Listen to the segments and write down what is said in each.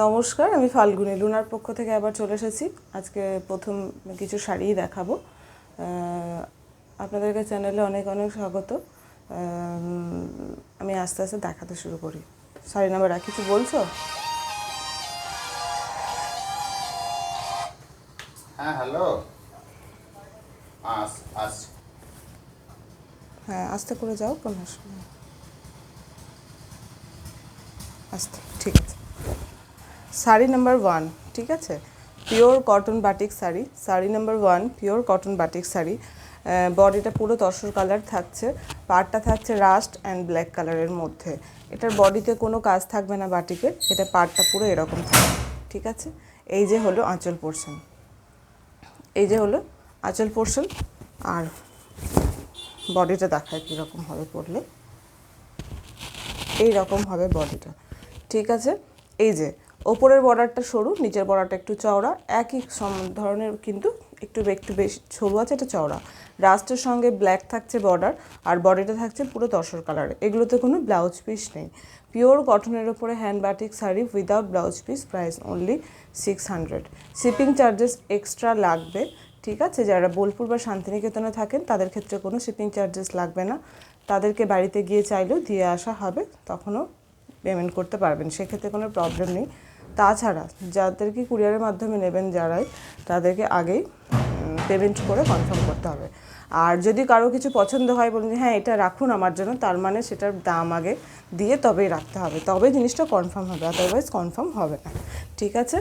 নমস্কার, আমি ফাল্গুনী লুনার পক্ষ থেকে আবার চলে এসেছি। আজকে প্রথম কিছু শাড়ি দেখাবো। আপনাদেরকে চ্যানেলে অনেক অনেক স্বাগত। আমি আস্তে আস্তে দেখাতে শুরু করি। শাড়ি নাম্বার কিছু বলছো? হ্যাঁ, হ্যালো। হ্যাঁ, আস্তে করে যাও, কোনো অসুবিধা নেই। আস্তে, ঠিক আছে। শাড়ি নাম্বার 1, ঠিক আছে, pure cotton batik sari. Sari number 1 pure cotton batik sari. বডিটা পুরো তসর কালার থাকছে, পাড়টা থাকছে রাস্ট অ্যান্ড ব্ল্যাক কালারের মধ্যে। এটার বডিতে কোনো কাজ থাকবে না বাটিকে, এটা পাড়টা পুরো এরকম থাকবে, ঠিক আছে। এই যে হলো আঁচল পোর্শন, এই যে হলো আঁচল পোর্শন। আর বডিটা দেখায় কীরকম হবে পরলে, এই রকম হবে বডিটা, ঠিক আছে। এই যে ওপরের বর্ডারটা সরু, নিচের বর্ডারটা একটু চওড়া, একই ধরনের কিন্তু একটু বেশি সরু আছে, এটা চওড়া। রাস্টের সঙ্গে ব্ল্যাক থাকছে বর্ডার, আর বডিটা থাকছে পুরো তসর কালারে। এগুলোতে কোনো ব্লাউজ পিস নেই। পিওর কটনের ওপরে hand batik sari without blouse piece, price only 600। Shipping charges extra লাগবে, ঠিক আছে। যারা বোলপুর বা শান্তিনিকেতনে থাকেন তাদের ক্ষেত্রে কোনো শিপিং চার্জেস লাগবে না। তাদেরকে বাড়িতে গিয়ে চাইলেও দিয়ে আসা হবে, তখনও পেমেন্ট করতে পারবেন, সেক্ষেত্রে কোনো প্রবলেম নেই। তাছাড়া যাদেরকে কুরিয়ারের মাধ্যমে নেবেন যারাই, তাদেরকে আগেই পেমেন্ট করে কনফার্ম করতে হবে। আর যদি কারো কিছু পছন্দ হয়, বলুন হ্যাঁ এটা রাখুন আমার জন্য, তার মানে সেটার দাম আগে দিয়ে তবেই রাখতে হবে, তবে জিনিসটা কনফার্ম হবে, আদারওয়াইজ কনফার্ম হবে না, ঠিক আছে।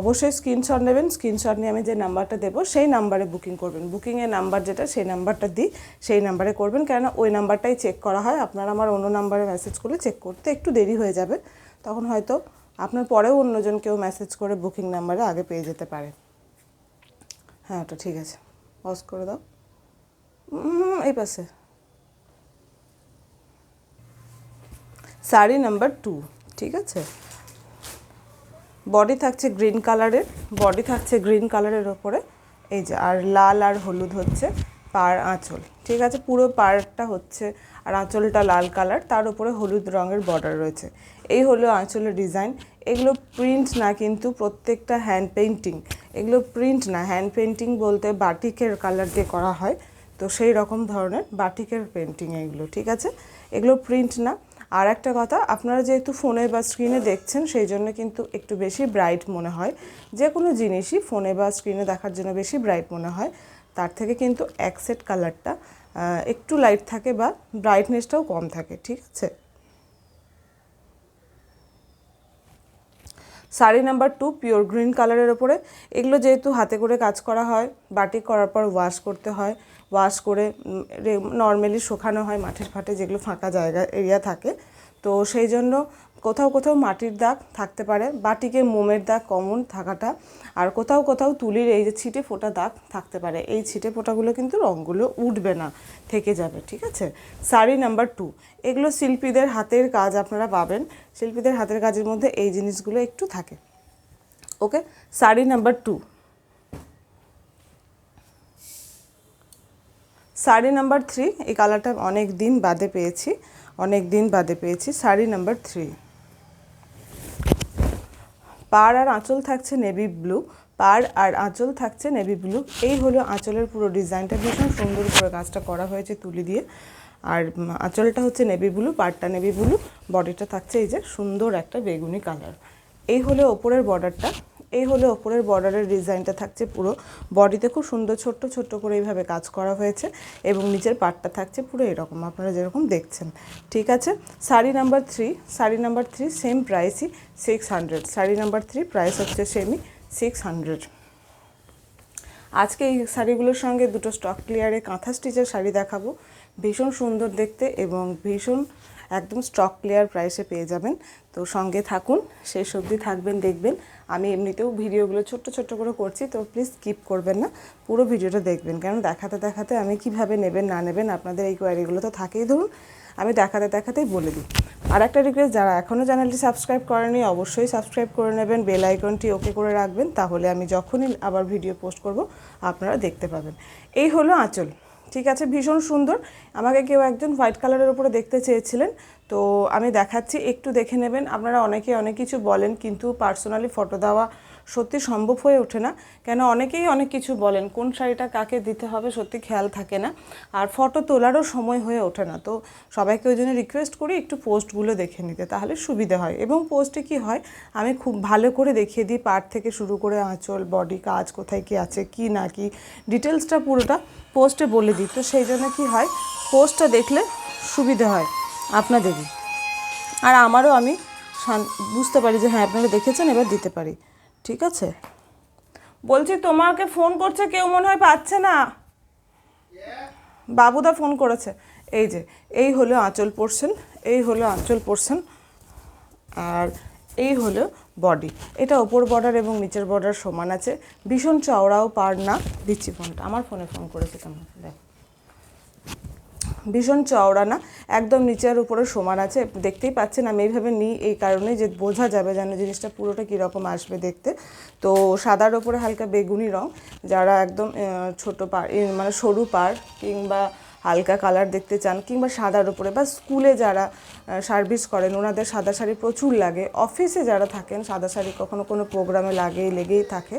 অবশ্যই স্ক্রিনশট নেবেন, স্ক্রিনশট নিয়ে আমি যে নাম্বারটা দেবো সেই নাম্বারে বুকিং করবেন। বুকিংয়ের নাম্বার যেটা, সেই নাম্বারটা দিই, সেই নাম্বারে করবেন, কেননা ওই নাম্বারটাই চেক করা হয়। আপনারা আমার অন্য নাম্বারে মেসেজ করলে চেক করতে একটু দেরি হয়ে যাবে, তখন হয়তো আপনার পরেও অন্যজন কেউ মেসেজ করে বুকিং নাম্বারে আগে পেয়ে যেতে পারে। হ্যাঁ, ওটা ঠিক আছে, পজ করে দাও। এই পাশে শাড়ি নাম্বার 2, ঠিক আছে। বডি থাকছে গ্রিন কালারের, বডি থাকছে গ্রিন কালারের ওপরে, এই যে, আর লাল আর হলুদ হচ্ছে পাড় আঁচল, ঠিক আছে। পুরো পাড়টা হচ্ছে, আর আঁচলটা লাল কালার, তার উপরে হলুদ রঙের বর্ডার রয়েছে। এই হলো আঁচলের ডিজাইন। এগুলো প্রিন্ট না, কিন্তু প্রত্যেকটা হ্যান্ড পেইন্টিং। এগুলো প্রিন্ট না, হ্যান্ড পেইন্টিং বলতে বাটিকের কালার দিয়ে করা হয়, তো সেই রকম ধরনের বাটিকের পেইন্টিং এগুলো, ঠিক আছে। এগুলো প্রিন্ট না। আর একটা কথা, আপনারা যেহেতু ফোনে বা স্ক্রিনে দেখছেন, সেই জন্য কিন্তু একটু বেশি ব্রাইট মনে হয়। যে কোনো জিনিসই ফোনে বা স্ক্রিনে দেখার জন্য বেশি ব্রাইট মনে হয়, তার থেকে কিন্তু অ্যাকসেট কালারটা একটু লাইট থাকে বা ব্রাইটনেসটাও কম থাকে, ঠিক আছে। শাড়ি নাম্বার 2 পিওর গ্রিন কালারের ওপরে। এগুলো যেহেতু হাতে করে কাজ করা হয়, বাটিক করার পর ওয়াশ করতে হয়, ওয়াশ করে নর্মালি শুকানো হয় মাঠের ফাটে, যেগুলো ফাঁকা জায়গা এরিয়া থাকে, তো সেই জন্য কোথাও কোথাও মাটির দাগ থাকতে পারে, বাটিকে মোমের দাগ কমন থাকাটা, আর কোথাও কোথাও তুলির এই যে ছিটে ফোটা দাগ থাকতে পারে। এই ছিটে ফোটাগুলো কিন্তু রঙগুলো উঠবে না, থেকে যাবে, ঠিক আছে। শাড়ি নাম্বার 2, এগুলো শিল্পীদের হাতের কাজ আপনারা পাবেন। শিল্পীদের হাতের কাজের মধ্যে এই জিনিসগুলো একটু থাকে, ওকে। শাড়ি নাম্বার 2, শাড়ি নাম্বার 3, এই কালারটা অনেক দিন বাদে পেয়েছি, অনেক দিন বাদে পেয়েছি। শাড়ি নাম্বার 3, পাড় আর আঁচল থাকছে নেভি ব্লু, পাড় আর আঁচল থাকছে নেভি ব্লু। এই হলো আঁচলের পুরো ডিজাইনটা, ভীষণ সুন্দর করে কাজটা করা হয়েছে তুলি দিয়ে। আর আঁচলটা হচ্ছে নেভি ব্লু, পাড়টা নেভি ব্লু, বডিটা থাকছে এই যে সুন্দর একটা বেগুনি কালার। এই হলো ওপরের বর্ডারটা, এই হলো ওপরের বর্ডারের ডিজাইনটা থাকছে পুরো বডিতে খুব সুন্দর ছোট্ট ছোট্ট করে এইভাবে কাজ করা হয়েছে, এবং নিচের পাটটা থাকছে পুরো এরকম আপনারা যেরকম দেখছেন, ঠিক আছে। Sari number 3, sari number 3 same প্রাইসই 600। শাড়ি নাম্বার 3 প্রাইস হচ্ছে সেমই 600। আজকে এই শাড়িগুলোর সঙ্গে দুটো স্টক ক্লিয়ারে কাঁথা স্টিচের শাড়ি দেখাবো, ভীষণ সুন্দর দেখতে এবং ভীষণ একদম স্টক ক্লিয়ার প্রাইসে পেয়ে যাবেন। তো সঙ্গে থাকুন, শেষ অবধি থাকবেন, দেখবেন। আমি এমনিতেও ভিডিওগুলো ছোট্ট ছোট্ট করে করছি, তো প্লিজ স্কিপ করবেন না, পুরো ভিডিওটা দেখবেন, কারণ দেখাতে দেখাতে আমি কিভাবে নেবেন না নেবেন আপনাদের এই কোয়ারিগুলো তো থাকেই, ধরুন আমি দেখাতে দেখাতেই বলে দিই। আর একটা রিকোয়েস্ট, যারা এখনও চ্যানেলটি সাবস্ক্রাইব করেনি অবশ্যই সাবস্ক্রাইব করে নেবেন, বেল আইকনটি ওকে করে রাখবেন, তাহলে আমি যখনই আবার ভিডিও পোস্ট করব আপনারা দেখতে পাবেন। এই হলো আঁচল, ঠিক আছে, ভীষণ সুন্দর। আমাকে কেউ একজন হোয়াইট কালারের উপরে দেখতে চেয়েছিলেন, তো আমি দেখাচ্ছি, একটু দেখে নেবেন। আপনারা অনেকে অনেক কিছু বলেন, কিন্তু পার্সোনালি ফটো দেওয়া সত্যি সম্ভব হয়ে ওঠে না, কেন অনেকেই অনেক কিছু বলেন, কোন শাড়িটা কাকে দিতে হবে সত্যি খেয়াল থাকে না, আর ফটো তোলারও সময় হয়ে ওঠে না। তো সবাইকে ওই জন্য রিকোয়েস্ট করি একটু পোস্টগুলো দেখে নিতে, তাহলে সুবিধা হয়। এবং পোস্টে কি হয়, আমি খুব ভালো করে দেখিয়ে দিই পার্ট থেকে শুরু করে আঁচল, বডি, কাজ কোথায় কি আছে, কি না কি, ডিটেলসটা পুরোটা পোস্টে বলে দিই। তো সেই জন্য কি হয়, পোস্টটা দেখলে সুবিধা হয় আপনাদেরই, আর আমারও আমি বুঝতে পারি যে হ্যাঁ আপনারা দেখেছেন, এবার দিতে পারি। ঠিক আছে, বলছি তোমাকে ফোন করছে কেউ, মনে হয় পাচ্ছে না। বাবুদা ফোন করেছে। এই যে এই হলো আঁচল পোর্শন, এই হলো আঁচল পোর্শন, আর এই হলো বডি। এটা ওপর বর্ডার এবং নিচের বর্ডার সমান আছে, ভীষণ চওড়াও পার না। দিচ্ছি ফোনটা, আমার ফোনে ফোন করেছে তোমাকে, দেখ, ভীষণ চওড়া না, একদম নিচের উপরে সমান আছে। দেখতেই পাচ্ছেন আমি এইভাবে নিই এই কারণে যে বোঝা যাবে যেন জিনিসটা পুরোটা কীরকম আসবে দেখতে। তো সাদার ওপরে হালকা বেগুনি রং, যারা একদম ছোটো পার মানে সরু পার কিংবা হালকা কালার দেখতে চান, কিংবা সাদার উপরে, বা স্কুলে যারা সার্ভিস করেন ওনাদের সাদা শাড়ি প্রচুর লাগে, অফিসে যারা থাকেন সাদা শাড়ি কখনো কোনো প্রোগ্রামে লেগেই থাকে,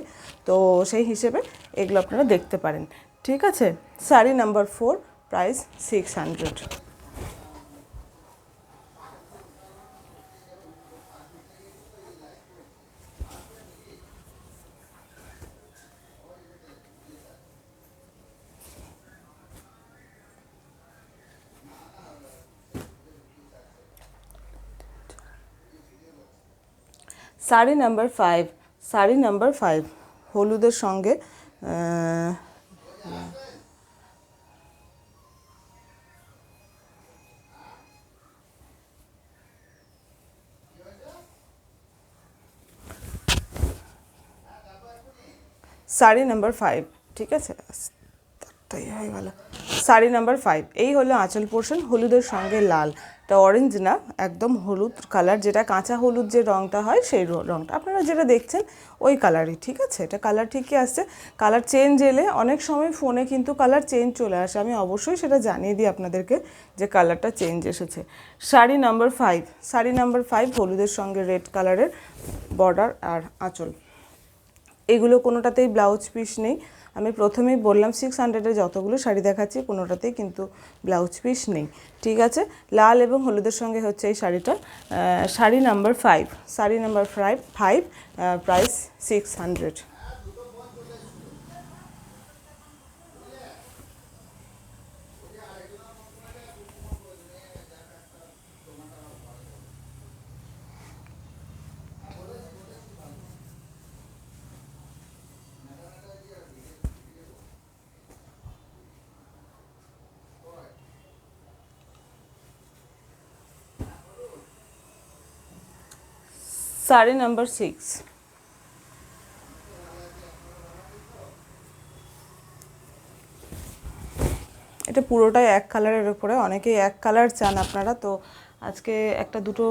তো সেই হিসেবে এগুলো আপনারা দেখতে পারেন। ঠিক আছে, sari number 4, price 600। Sari number 5, sari number 5 হলুদের সঙ্গে শাড়ি নাম্বার 5, ঠিক আছে, তাই হয়ে গেল। শাড়ি নাম্বার 5, এই হলো আঁচল পোর্শন, হলুদের সঙ্গে লাল, এটা অরেঞ্জ না, একদম হলুদ কালার, যেটা কাঁচা হলুদ যে রঙটা হয় সেই রঙটা আপনারা যেটা দেখছেন ওই কালারই। ঠিক আছে, এটা কালার ঠিকই আসছে, কালার চেঞ্জ এলে অনেক সময় ফোনে কিন্তু কালার চেঞ্জ চলে আসে, আমি অবশ্যই সেটা জানিয়ে দিই আপনাদেরকে যে কালারটা চেঞ্জ এসেছে। শাড়ি নাম্বার 5, শাড়ি নাম্বার 5 হলুদের সঙ্গে রেড কালারের বর্ডার আর আঁচল, এগুলো কোনোটাতেই ব্লাউজ পিস নেই। আমি প্রথমেই বললাম 600-এর যতগুলো শাড়ি দেখাচ্ছি কোনোটাতেই কিন্তু ব্লাউজ পিস নেই। ঠিক আছে, লাল এবং হলুদের সঙ্গে হচ্ছে এই শাড়িটা। Sari number 5, sari number 5, price 600। Sari number 6, এটা পুরোটাই এক কালারের উপরে, অনেকেই এক কালার চান আপনারা, তো আজকে একটা দুটো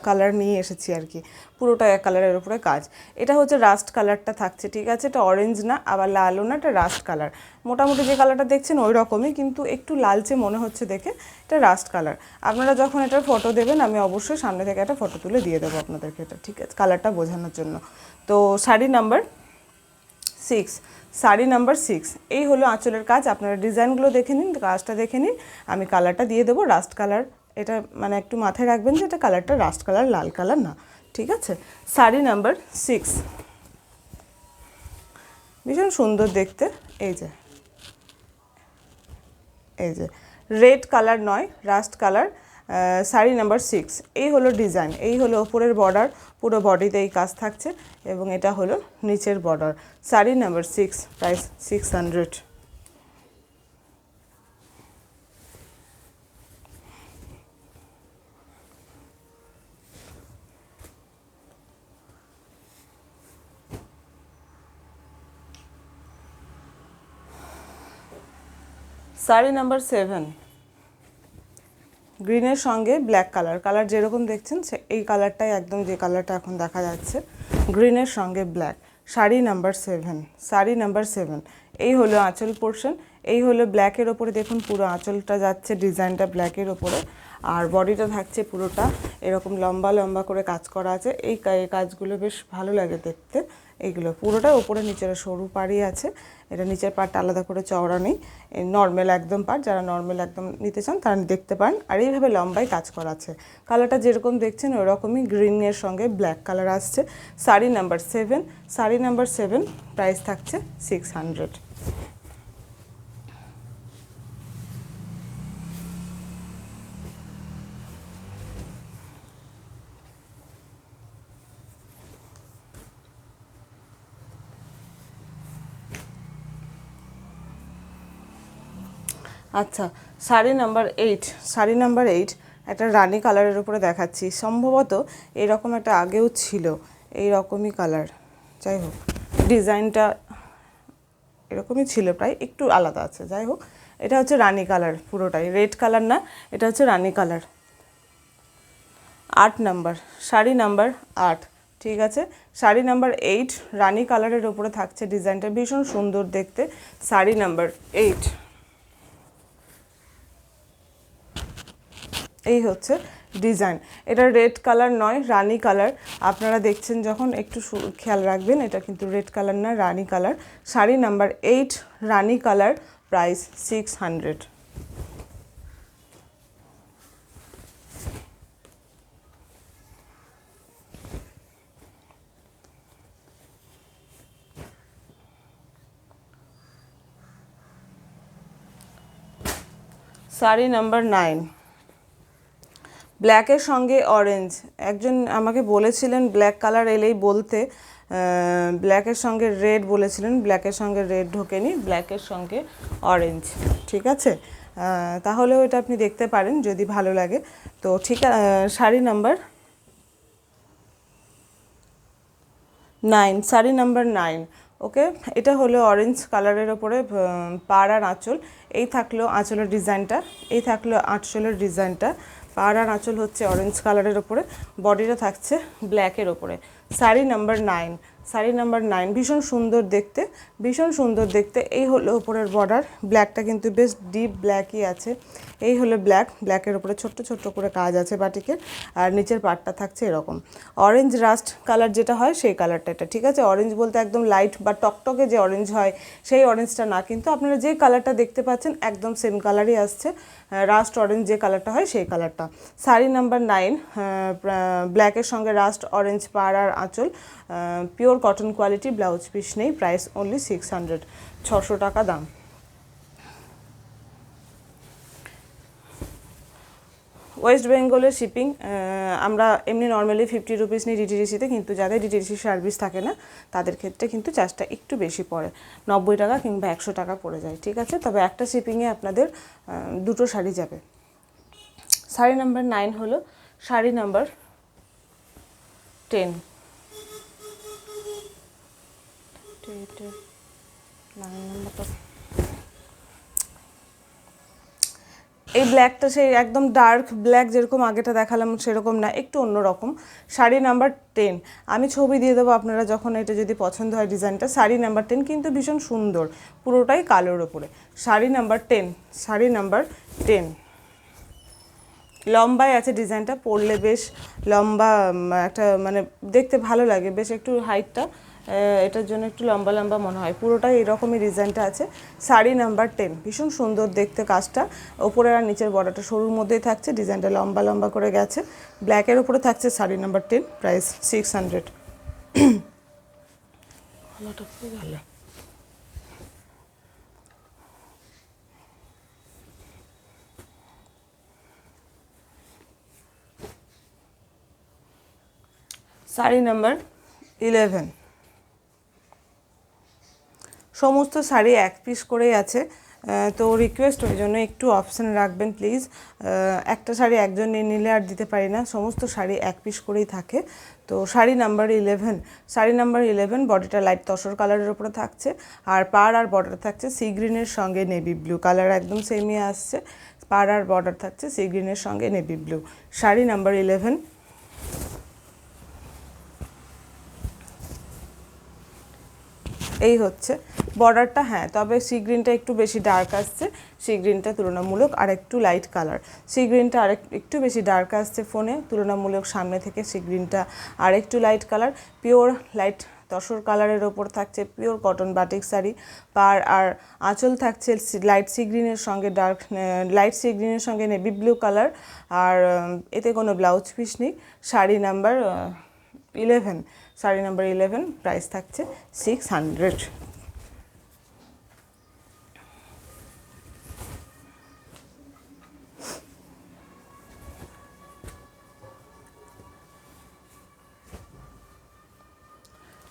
কালার নিয়ে এসেছি আর কি, পুরোটা এক কালারের উপরে কাজ। এটা হচ্ছে রাস্ট কালারটা থাকছে, ঠিক আছে, এটা অরেঞ্জ না আবার লালও না, এটা রাস্ট কালার, মোটামুটি যে কালারটা দেখছেন ওই রকমই, কিন্তু একটু লালচে মনে হচ্ছে দেখে, এটা রাস্ট কালার। আপনারা যখন এটার ফটো দেবেন আমি অবশ্যই সামনে থেকে একটা ফটো তুলে দিয়ে দেবো আপনাদেরকে, এটা ঠিক আছে, কালারটা বোঝানোর জন্য। তো শাড়ি নাম্বার 6, শাড়ি নাম্বার 6, এই হলো আঁচলের কাজ, আপনারা ডিজাইনগুলো দেখে নিন, কাজটা দেখে নিন, আমি কালারটা দিয়ে দেবো রাস্ট কালার, এটা মানে একটু মাথায় রাখবেন যে এটা কালারটা রাস্ট কালার, লাল কালার না। ঠিক আছে, শাড়ি নাম্বার 6, ভীষণ সুন্দর দেখতে, এই যে রেড কালার নয়, রাস্ট কালার, শাড়ি নাম্বার 6, এই হলো ডিজাইন, এই হলো ওপরের বর্ডার, পুরো বডিতে এই কাজ থাকছে, এবং এটা হলো নিচের border. Sari number 6, price 600। Sari number 7, গ্রিনের সঙ্গে ব্ল্যাক কালার, কালার যেরকম দেখছেন এই কালারটাই একদম, যে কালারটা এখন দেখা যাচ্ছে, গ্রিনের সঙ্গে black. Sari number 7, sari number 7, এই হলো আঁচল পোর্শন, এই হলো ব্ল্যাকের ওপরে, দেখুন পুরো আঁচলটা যাচ্ছে ডিজাইনটা ব্ল্যাকের ওপরে, আর বডিটা থাকছে পুরোটা এরকম লম্বা লম্বা করে কাজ করা আছে। এই কাজগুলো বেশ ভালো লাগে দেখতে। এইগুলো পুরোটা উপরে নিচের সরু পাড়ি আছে, এটা নিচের পাড়টা আলাদা করে চওড়া নেই, নর্মাল একদম পাড়। যারা নর্মাল একদম নিতে চান তারা দেখতে পারেন। আর এইভাবে লম্বাই কাজ করা আছে। কালারটা যেরকম দেখছেন ওরকমই গ্রিনের সঙ্গে ব্ল্যাক কালার আসছে। Sari number 7, sari number 7 price থাকছে 600। আচ্ছা, শাড়ি নাম্বার 8, শাড়ি নাম্বার 8 একটা রানী কালারের উপরে দেখাচ্ছি। সম্ভবত এরকম একটা আগেও ছিল, এই রকমই কালার। যাই হোক, ডিজাইনটা এরকমই ছিল, প্রায় একটু আলাদা আছে। যাই হোক, এটা হচ্ছে রানী কালার, পুরোটাই রেড কালার না, এটা হচ্ছে রানী কালার। 8 নাম্বার, শাড়ি নাম্বার 8, ঠিক আছে। শাড়ি নাম্বার 8 রানী কালারের উপরে থাকছে, ডিজাইনটা ভীষণ সুন্দর দেখতে। শাড়ি নাম্বার 8, এই হচ্ছে ডিজাইন। এটা রেড কালার নয়, রানী কালার। আপনারা দেখছেন যখন একটু খেয়াল রাখবেন, এটা কিন্তু রেড কালার না, রানী কালার। শাড়ি নাম্বার 8 রানী কালার, প্রাইস 600। শাড়ি নাম্বার 9 ব্ল্যাকের সঙ্গে অরেঞ্জ। একজন আমাকে বলেছিলেন ব্ল্যাক কালার এলেই বলতে, ব্ল্যাকের সঙ্গে রেড বলেছিলেন, ব্ল্যাকের সঙ্গে রেড ঢোকেনি, ব্ল্যাকের সঙ্গে অরেঞ্জ, ঠিক আছে। তাহলেও এটা আপনি দেখতে পারেন যদি ভালো লাগে তো। ঠিক শাড়ি নাম্বার 9, শাড়ি নাম্বার 9, ওকে। এটা হলো অরেঞ্জ কালারের ওপরে পাড় আর আঁচল। এই থাকলো আঁচলের ডিজাইনটা, এই থাকলো আঁচলের ডিজাইনটা। পাড় আর আঁচল হচ্ছে অরেঞ্জ কালারের ওপরে, বডিটা থাকছে ব্ল্যাকের ওপরে। শাড়ি নাম্বার 9, শাড়ি নাম্বার 9 ভীষণ সুন্দর দেখতে, ভীষণ সুন্দর দেখতে। এই হলো ওপরের বর্ডার, ব্ল্যাকটা কিন্তু বেশ ডিপ ব্ল্যাকই আছে। এই হলো ব্ল্যাক, ব্ল্যাকের উপরে ছোট্ট ছোট্ট করে কাজ আছে বাটিকের। আর নিচের পাটটা থাকছে এরকম অরেঞ্জ রাস্ট কালার যেটা হয় সেই কালারটা এটা, ঠিক আছে। অরেঞ্জ বলতে একদম লাইট বা টকটকে যে অরেঞ্জ হয় সেই অরেঞ্জটা না, কিন্তু আপনারা যে কালারটা দেখতে পাচ্ছেন একদম সেম কালারই আসছে। রাস্ট অরেঞ্জ যে কালারটা হয় সেই কালারটা। শাড়ি নাম্বার 9 ব্ল্যাকের সঙ্গে রাস্ট অরেঞ্জ পাড় আর আঁচল, pure cotton quality, blouse piece নেই, প্রাইস অনলি 600, 600 টাকা দাম। ওয়েস্ট বেঙ্গলের শিপিং আমরা এমনি নর্মালি 50 রুপিস নিই ডিটিডিসিতে, কিন্তু যাদের ডিটিডিসি সার্ভিস থাকে না তাদের ক্ষেত্রে কিন্তু চার্জটা একটু বেশি পড়ে, 90 টাকা কিংবা 100 টাকা পড়ে যায়, ঠিক আছে। তবে একটা শিপিংয়ে আপনাদের দুটো শাড়ি যাবে। শাড়ি নাম্বার 9 হলো শাড়ি নাম্বার 10, 9 নাম্বারটা। এই ব্ল্যাকটা সেই একদম ডার্ক ব্ল্যাক যেরকম আগেটা দেখালাম সেরকম না, একটু অন্যরকম। শাড়ি নাম্বার 10, আমি ছবি দিয়ে দেবো আপনারা যখন এটা যদি পছন্দ হয় ডিজাইনটা। শাড়ি নাম্বার 10 কিন্তু ভীষণ সুন্দর, পুরোটাই কালোর ওপরে। শাড়ি নাম্বার 10, শাড়ি নাম্বার 10 লম্বায় আছে ডিজাইনটা, পরলে বেশ লম্বা একটা মানে দেখতে ভালো লাগে, বেশ একটু হাইটটা এটার জন্য একটু লম্বা লম্বা মনে হয়। পুরোটাই এরকমই ডিজাইনটা আছে। শাড়ি নাম্বার 10 ভীষণ সুন্দর দেখতে কাজটা, ওপরের আর নিচের বর্ডারটা সরুর মধ্যেই থাকছে, ডিজাইনটা লম্বা লম্বা করে গেছে। ব্ল্যাকের উপরে থাকছে sari number 10, price 600। Sari number 11, সমস্ত শাড়ি এক পিস করেই আছে, তো রিকোয়েস্ট ওই জন্য একটু অপশান রাখবেন প্লিজ। একটা শাড়ি একজন নিয়ে নিলে আর দিতে পারি না, সমস্ত শাড়ি এক পিস করেই থাকে। তো শাড়ি নাম্বার 11, শাড়ি নাম্বার 11 বডিটা লাইট তসর কালারের উপরে থাকছে, আর পাড় আর বর্ডার থাকছে সি গ্রিনের সঙ্গে নেভি ব্লু কালার, একদম সেমই আসছে। পাড় আর বর্ডার থাকছে সি গ্রিনের সঙ্গে নেভি ব্লু। শাড়ি নাম্বার 11, এই হচ্ছে বর্ডারটা হ্যাঁ, তবে সি গ্রিনটা একটু বেশি ডার্ক আসছে, সি গ্রিনটা তুলনামূলক আর একটু লাইট কালার, সি গ্রিনটা একটু বেশি ডার্ক আসছে ফোনে, তুলনামূলক সামনে থেকে সি গ্রিনটা আর একটু light colour. Pure light tussar কালারের ওপর থাকছে পিওর কটন বাটিক শাড়ি, পার আর আঁচল থাকছে লাইট সি গ্রিনের সঙ্গে লাইট সি গ্রিনের সঙ্গে নেভি ব্লু কালার, আর এতে কোনো ব্লাউজ পিস নেই। Sari number 11, sari number 11, price থাকছে 600।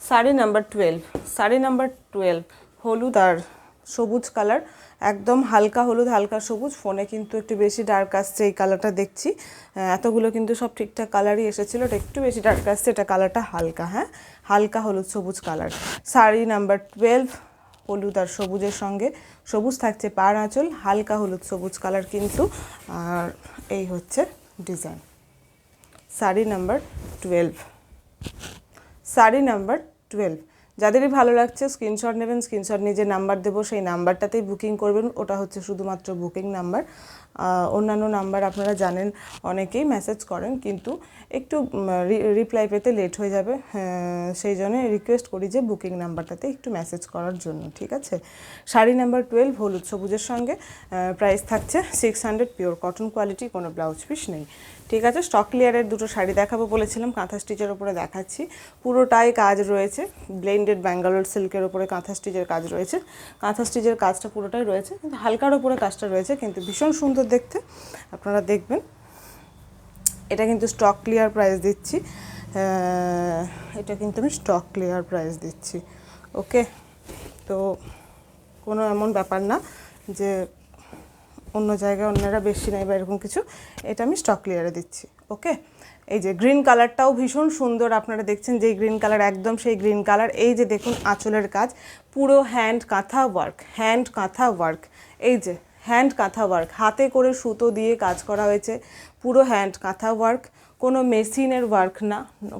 শাড়ি নাম্বার 12, শাড়ি নাম্বার 12 হলুদ আর সবুজ কালার, একদম হালকা হলুদ হালকা সবুজ, ফোনে কিন্তু একটু বেশি ডার্ক আসছে এই কালারটা দেখছি, এতগুলো কিন্তু সব ঠিকঠাক কালারই এসেছিলো, এটা একটু বেশি ডার্ক আসছে, এটা কালারটা হালকা, হ্যাঁ হালকা হলুদ সবুজ কালার। শাড়ি নাম্বার 12 হলুদ আর সবুজের সঙ্গে, সবুজ থাকছে পাড় আঁচল, হালকা হলুদ সবুজ কালার কিন্তু, আর এই হচ্ছে design. Sari number 12, sari number 12, যাদেরই ভালো লাগছে স্ক্রিনশট নেবেন, স্ক্রিনশট নিয়ে যে নাম্বার দেবো সেই নাম্বারটাতেই বুকিং করবেন, ওটা হচ্ছে শুধুমাত্র বুকিং নাম্বার। অন্যান্য নাম্বার আপনারা জানেন অনেকেই মেসেজ করেন কিন্তু একটু রিপ্লাই পেতে লেট হয়ে যাবে, সেই জন্য রিকোয়েস্ট করি যে বুকিং নাম্বারটাতে একটু মেসেজ করার জন্য, ঠিক আছে। শাড়ি নাম্বার 12 হলুদ সবুজের সঙ্গে, প্রাইস থাকছে 600, পিওর কটন কোয়ালিটি, কোনো ব্লাউজ পিস নেই, ঠিক আছে। স্টক ক্লিয়ারের দুটো শাড়ি দেখাবো বলেছিলাম, কাঁথা স্টিচের ওপরে দেখাচ্ছি, পুরোটাই কাজ রয়েছে, ব্লেন্ডেড ব্যাঙ্গালোর সিল্কের ওপরে কাঁথা স্টিচের কাজ রয়েছে, কাঁথা স্টিচের কাজটা পুরোটাই রয়েছে, কিন্তু হালকার ওপরে কাজটা রয়েছে, কিন্তু ভীষণ সুন্দর দেখতে, আপনারা দেখবেন। এটা কিন্তু স্টক ক্লিয়ার প্রাইস দিচ্ছি, এটা কিন্তু আমি স্টক ক্লিয়ার প্রাইস দিচ্ছি, ওকে। তো কোনো এমন ব্যাপার না যে অন্য জায়গায় অন্যরা বেশি নেয় বা এরকম কিছু, এটা আমি স্টক ক্লিয়ারে দিচ্ছি, ওকে। এই যে গ্রিন কালারটাও ভীষণ সুন্দর, আপনারা দেখছেন যে গ্রিন কালার একদম সেই গ্রিন কালার, এই যে দেখুন আঁচলের কাজ পুরো হ্যান্ড কাঁথা ওয়ার্ক, হ্যান্ড কাঁথা ওয়ার্ক, এই যে হ্যান্ড কাঁথা ওয়ার্ক, হাতে করে সুতো দিয়ে কাজ করা হয়েছে, পুরো হ্যান্ড কাঁথা ওয়ার্ক, কোনো মেশিনের ওয়ার্ক না,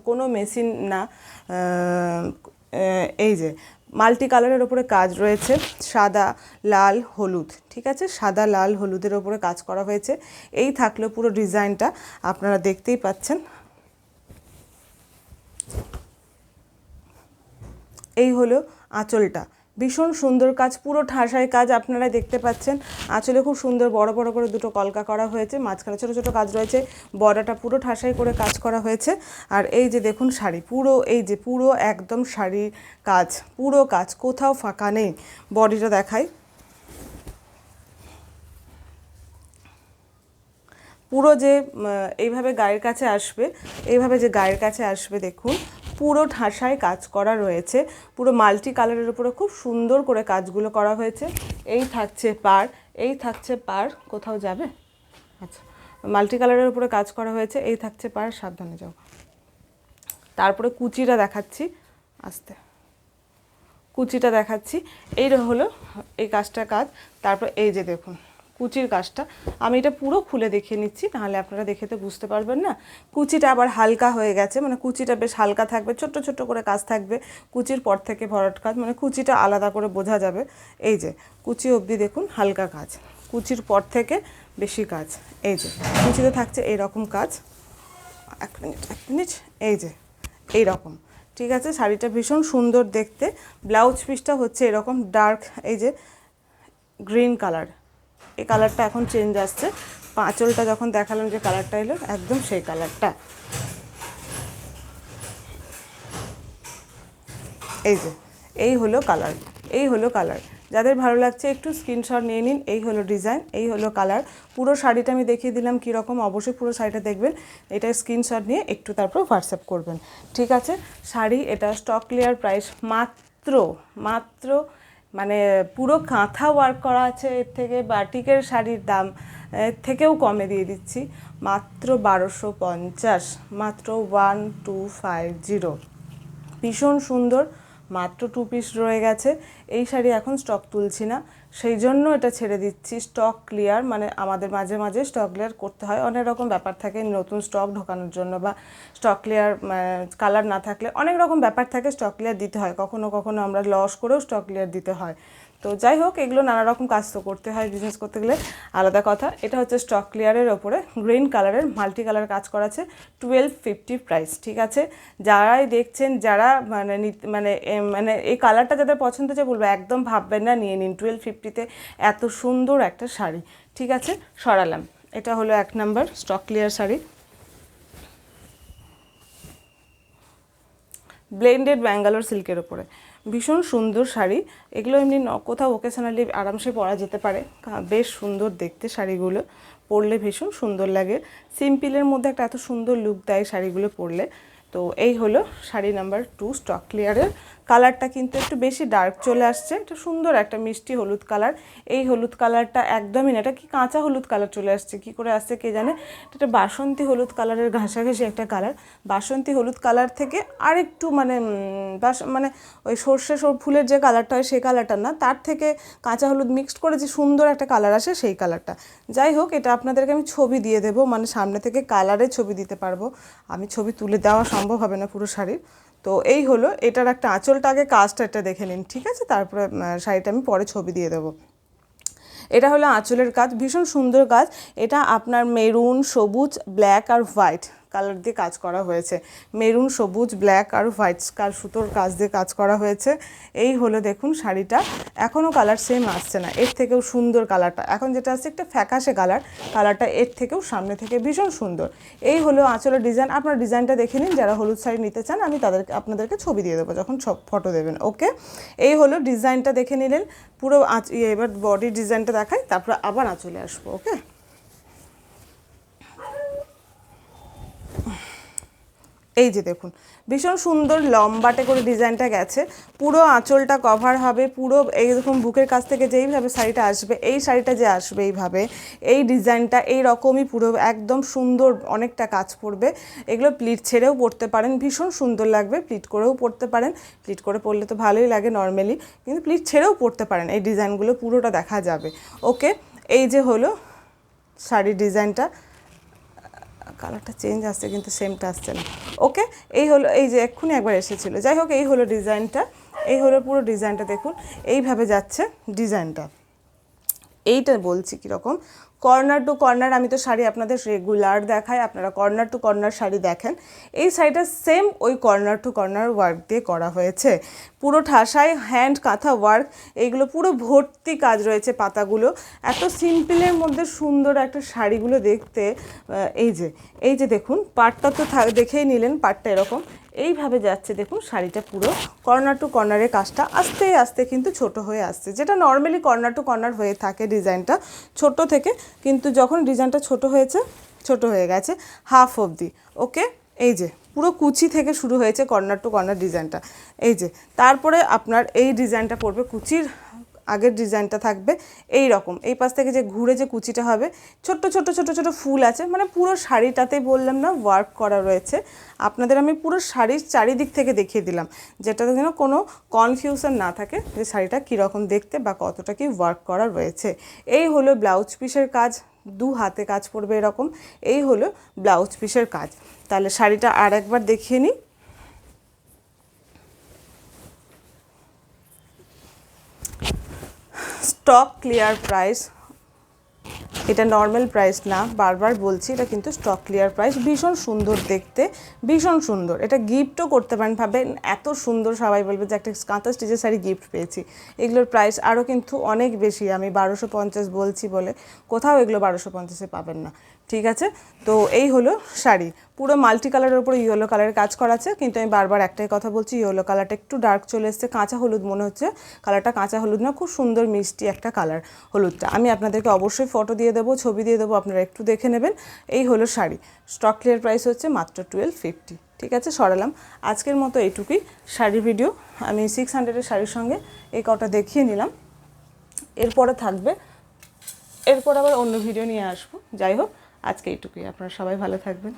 কোনো মেশিন না, এই যে মাল্টি কালারের ওপরে কাজ রয়েছে, সাদা লাল হলুদ, ঠিক আছে, সাদা লাল হলুদের ওপরে কাজ করা হয়েছে, এই থাকলো পুরো ডিজাইনটা, আপনারা দেখতেই পাচ্ছেন। এই হলো আঁচলটা, ভীষণ সুন্দর কাজ, পুরো ঠাসাই কাজ আপনারা দেখতে পাচ্ছেন, আঁচলে খুব সুন্দর বড় বড় করে দুটো কলকা করা হয়েছে, মাঝখানে ছোটো ছোটো কাজ রয়েছে, বর্ডারটা পুরো ঠাসাই করে কাজ করা হয়েছে, আর এই যে দেখুন শাড়ি পুরো, এই যে পুরো একদম শাড়ির কাজ, পুরো কাজ, কোথাও ফাঁকা নেই। বডিটা দেখাই, পুরো যে এইভাবে গায়ের কাছে আসবে, এইভাবে যে গায়ের কাছে আসবে দেখুন, পুরো ঠাসায় কাজ করা রয়েছে, পুরো মাল্টি কালারের উপরে খুব সুন্দর করে কাজগুলো করা হয়েছে। এই থাকছে পার, এই থাকছে পার, কোথাও যাবে, আচ্ছা, মাল্টি কালারের উপরে কাজ করা হয়েছে, এই থাকছে পার, সাবধানে যাও। তারপরে কুচিটা দেখাচ্ছি, আস্তে কুচিটা দেখাচ্ছি, এই হলো এই কাজটা কাজ। তারপর এই যে দেখুন কুচির কাজটা, আমি এটা পুরো খুলে দেখিয়ে নিচ্ছি, নাহলে আপনারা দেখে তো বুঝতে পারবেন না। কুচিটা আবার হালকা হয়ে গেছে, মানে কুচিটা বেশ হালকা থাকবে, ছোট্ট ছোট্ট করে কাজ থাকবে, কুচির পর থেকে ভরাট কাজ, মানে কুচিটা আলাদা করে বোঝা যাবে। এই যে কুচি অবধি দেখুন হালকা কাজ, কুচির পর থেকে বেশি কাজ, এই যে কুচিতে থাকছে এইরকম কাজ, এক মিনিট, এই যে এইরকম, ঠিক আছে। শাড়িটা ভীষণ সুন্দর দেখতে, ব্লাউজ পিসটা হচ্ছে এরকম ডার্ক, এই যে গ্রিন কালার, এই কালারটা এখন চেঞ্জ আসছে, আঁচলটা যখন দেখালাম যে কালারটা এলো একদম সেই কালারটা, এই যে এই হলো কালার, এই হলো কালার, যাদের ভালো লাগছে একটু স্ক্রিনশট নিয়ে নিন। এই হলো ডিজাইন, এই হলো কালার, পুরো শাড়িটা আমি দেখিয়ে দিলাম কীরকম, অবশ্যই পুরো শাড়িটা দেখবেন, এটা স্ক্রিনশট নিয়ে একটু তারপর হোয়াটসঅ্যাপ করবেন, ঠিক আছে। শাড়ি এটা স্টক ক্লিয়ার প্রাইস মাত্র মাত্র মানে পুরো কাঁথা ওয়ার্ক করা আছে, এর থেকে বাটিকের শাড়ির দাম এর থেকেও কমে দিয়ে দিচ্ছি, মাত্র 1250, মাত্র 1250, ভীষণ সুন্দর, মাত্র 2 পিস রয়ে গেছে। এই শাড়ি এখন স্টক তুলছি না, সেই জন্য এটা ছেড়ে দিচ্ছি। স্টক ক্লিয়ার মানে আমাদের মাঝে মাঝে স্টক ক্লিয়ার করতে হয়, অনেক রকম ব্যাপার থাকে নতুন স্টক ঢোকানোর জন্য, বা স্টক ক্লিয়ার কালার না থাকলে অনেক রকম ব্যাপার থাকে, স্টক ক্লিয়ার দিতে হয়। কখনো কখনো আমরা লস করেও স্টক ক্লিয়ার দিতে হয়। তো যাই হোক, এগুলো নানা রকম কাজ তো করতে হয়, বিজনেস করতে গেলে আলাদা কথা। এটা হচ্ছে স্টক ক্লিয়ারের ওপরে গ্রিন কালারের মাল্টি কালার কাজ করা আছে, 1250 প্রাইস। ঠিক আছে, যারাই দেখছেন, যারা মানে মানে এই কালারটা যাদের পছন্দ হচ্ছে বলবো একদম ভাববেন না, নিয়ে নিন। 1250-তে এত সুন্দর একটা শাড়ি। ঠিক আছে, সরালাম। এটা হলো 1 number stock clear sari. Blended Bangalore সিল্কের ওপরে ভীষণ সুন্দর শাড়ি। এগুলো এমনি কোথাও ওকেশনালি আরামসে পরা যেতে পারে, বেশ সুন্দর দেখতে শাড়িগুলো, পরলে ভীষণ সুন্দর লাগে। সিম্পলের মধ্যে একটা এত সুন্দর লুক দেয় শাড়িগুলো পরলে। তো এই হলো শাড়ি নাম্বার 2 স্টক ক্লিয়ারের। কালারটা কিন্তু একটু বেশি ডার্ক চলে আসছে, এটা সুন্দর একটা মিষ্টি হলুদ কালার। এই হলুদ কালারটা একদমই না, এটা কি কাঁচা হলুদ কালার চলে আসছে, কি করে আসছে কে জানে। এটা বাসন্তী হলুদ কালারের ঘাসাঘাসি একটা কালার। বাসন্তী হলুদ কালার থেকে আরেকটু মানে মানে ওই সর্ষে ফুলের যে কালারটা হয় সেই কালারটা না, তার থেকে কাঁচা হলুদ মিক্সড করে যে সুন্দর একটা কালার আসে সেই কালারটা। যাই হোক, এটা আপনাদেরকে আমি ছবি দিয়ে দেবো, মানে সামনে থেকে কালারের ছবি দিতে পারবো, আমি ছবি তুলে দেওয়া সম্ভব হবে না পুরো শাড়ির। তো এই হলো এটার একটা আঁচলটা, আগে কাজটা এটা দেখে নিন। ঠিক আছে, তারপরে শাড়িটা আমি পরে ছবি দিয়ে দেবো। এটা হলো আঁচলের কাজ, ভীষণ সুন্দর কাজ। এটা আপনার মেরুন, সবুজ, ব্ল্যাক আর হোয়াইট কালার দিয়ে কাজ করা হয়েছে। মেরুন, সবুজ, ব্ল্যাক আর হোয়াইট সুতোর কাজ দিয়ে কাজ করা হয়েছে। এই হলো দেখুন শাড়িটা, এখনও কালার সেম আসছে না, এর থেকেও সুন্দর কালারটা। এখন যেটা আসছে একটা ফ্যাকাশে কালারটা এর থেকেও সামনে থেকে ভীষণ সুন্দর। এই হলো আঁচলের ডিজাইন। আপনার ডিজাইনটা দেখে নিন, যারা হলুদ শাড়ি নিতে চান আমি আপনাদেরকে ছবি দিয়ে দেবো যখন সব ফটো দেবেন। ওকে, এই হলো ডিজাইনটা দেখে নিলেন পুরো। এবার বডির ডিজাইনটা দেখাই, তারপরে আবার আঁচলে আসবো। ওকে, এই যে দেখুন ভীষণ সুন্দর লম্বাটে করে ডিজাইনটা গেছে, পুরো আঁচলটা কভার হবে, পুরো এইরকম বুকের কাছ থেকে যেইভাবে শাড়িটা আসবে, এই শাড়িটা যে আসবে এইভাবে, এই ডিজাইনটা এই রকমই পুরো একদম সুন্দর, অনেকটা কাজ পড়বে। এগুলো প্লিট ছেড়েও পরতে পারেন, ভীষণ সুন্দর লাগবে। প্লিট করেও পরতে পারেন, প্লিট করে পরলে তো ভালোই লাগে নর্মালি, কিন্তু প্লিট ছেড়েও পরতে পারেন, এই ডিজাইনগুলো পুরোটা দেখা যাবে। ওকে, এই যে হলো শাড়ির ডিজাইনটা, কালারটা চেঞ্জ আসছে কিন্তু সেমটা আসছে না। ওকে, এই হলো, এই যে এক্ষুনি একবার এসেছিলো। যাই হোক, এই হলো ডিজাইনটা, এই হলো পুরো ডিজাইনটা। দেখুন এইভাবে যাচ্ছে ডিজাইনটা। এইটা বলছি কীরকম কর্নার টু কর্নার, আমি তো শাড়ি আপনাদের রেগুলার দেখাই, আপনারা কর্নার টু কর্নার শাড়ি দেখেন। এই শাড়িটা সেম ওই কর্নার টু কর্নার ওয়ার্ক দিয়ে করা হয়েছে, পুরো ঠাসায় হ্যান্ড কাঁথা ওয়ার্ক, এইগুলো পুরো ভর্তি কাজ রয়েছে পাতাগুলো। এত সিম্পলের মধ্যে সুন্দর একটা শাড়িগুলো দেখতে। এই যে দেখুন পাটটা তো দেখেই নিলেন, পাটটা এরকম এইভাবে যাচ্ছে। দেখুন শাড়িটা পুরো কর্নার টু কর্নারের কাজটা আস্তে আস্তে কিন্তু ছোট হয়ে আসছে, যেটা নর্মালি কর্নার টু কর্নার হয়ে থাকে ডিজাইনটা ছোট থেকে, কিন্তু যখন ডিজাইনটা ছোট হয়ে গেছে হাফ অবধি। ওকে, এই যে পুরো কুচি থেকে শুরু হয়েছে কর্নার টু কর্নার ডিজাইনটা। এই যে তারপরে আপনার এই ডিজাইনটা পড়বে, কুচির আগের ডিজাইনটা থাকবে এই রকম, এই পাশ থেকে যে ঘুরে যে কুচিটা হবে, ছোট্ট ছোট্ট ছোট ছোট ফুল আছে, মানে পুরো শাড়িটাতেই বললাম না ওয়ার্ক করা রয়েছে। আপনাদের আমি পুরো শাড়ির চারিদিক থেকে দেখিয়ে দিলাম, যেটাতে যেন কোনো কনফিউশন না থাকে যে শাড়িটা কীরকম দেখতে বা কতটা কি ওয়ার্ক করা রয়েছে। এই হলো ব্লাউজ পিসের কাজ, 2 হাতে কাজ পড়বে এরকম। এই হলো ব্লাউজ পিসের কাজ। তাহলে শাড়িটা আর একবার দেখিয়ে নিই। স্টক ক্লিয়ার প্রাইস, এটা নর্মাল প্রাইস না, বারবার বলছি, এটা কিন্তু স্টক ক্লিয়ার প্রাইস। ভীষণ সুন্দর দেখতে, ভীষণ সুন্দর। এটা গিফটও করতে পারেন, ভাবেন এত সুন্দর, সবাই বলবে যে একটা কাঁথা স্টিচের শাড়ি গিফট পেয়েছি। এগুলোর প্রাইস আরও কিন্তু অনেক বেশি, আমি 1250 বলছি বলে কোথাও এগুলো 1250-এ পাবেন না। ঠিক আছে, তো এই হলো শাড়ি, পুরো মাল্টি কালারের উপরে ইয়েলো কালারের কাজ করা আছে। কিন্তু আমি বারবার একটাই কথা বলছি, ইয়েলো কালারটা একটু ডার্ক চলে এসছে, কাঁচা হলুদ মনে হচ্ছে। কালারটা কাঁচা হলুদ না, খুব সুন্দর মিষ্টি একটা কালার হলুদটা। আমি আপনাদেরকে অবশ্যই ফটো দিয়ে দেবো, ছবি দিয়ে দেবো, আপনারা একটু দেখে নেবেন। এই হলো শাড়ি, স্টক ক্লিয়ার প্রাইস হচ্ছে মাত্র 1250। ঠিক আছে, সরালাম। আজকের মতো এইটুকুই শাড়ির ভিডিও। আমি 600-এর শাড়ির সঙ্গে এই কটা দেখিয়ে নিলাম, এরপরে থাকবে, এরপর আবার অন্য ভিডিও নিয়ে আসবো। যাই হোক, আজকে এইটুকুই। আপনারা সবাই ভালো থাকবেন।